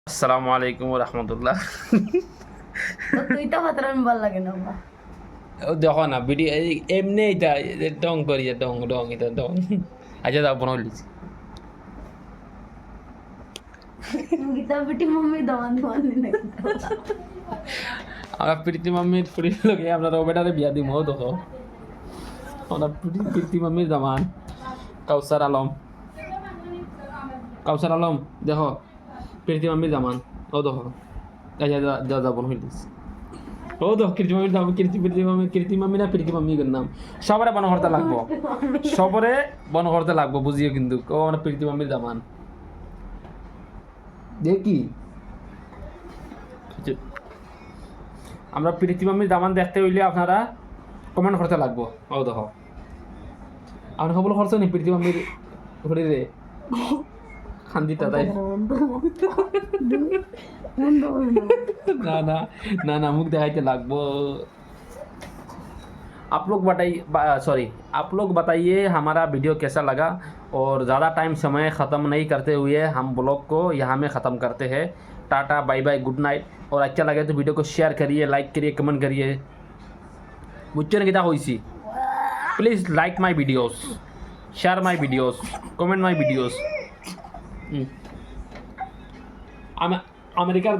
আসসালামু আলাইকুম রহমতুল্লাহ। তুই তো হাতরান ভাল লাগে না আমার। দেখো না ভিডিও এমনি এটা ডং করি ডং ডং এটা ডং। আচ্ছা দাও বনাই লিছি। গীতা বেটি মম্মি দমান দমান না। আমরা প্রীতি মাম্মির ফুরির লগে আমরা রবেটারে বিয়া দিম হো দেখো। আমরা প্রীতি মাম্মির জামান কাউসার আলম দেখো প্রীতি মাম্মির জামান ও দেখো। আচ্ছা যা যা বনাই লিছি। ও তো কীর্তি মামির দাম কীর্তি মামি না প্রীতি মামির নাম সবারে বন করতে লাগবো, সবরে বন করতে লাগবো বুঝিও কিন্তু ও মানে প্রীতি মামির দামান দেখি আমরা প্রীতি মামির দামান দেখতে হইলে আপনারা কমেন্ট করতে লাগবো। ও দেখো আপনি খবর করছো নি প্রীতি মামির শরীরে খান্দিটা তাই ना ना ना ना मुख दिखाई लगभग। आप लोग बताइए हमारा वीडियो कैसा लगा और ज़्यादा टाइम समय ख़त्म नहीं करते हुए हम ब्लॉग को यहाँ में ख़त्म करते हैं। Tata bye bye good night. और अच्छा लगे तो वीडियो को शेयर करिए, लाइक करिए, कमेंट करिए। बुच्चन किता होइसी please like my videos, share my videos, comment my videos. আমেরিকার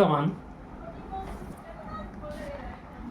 দামান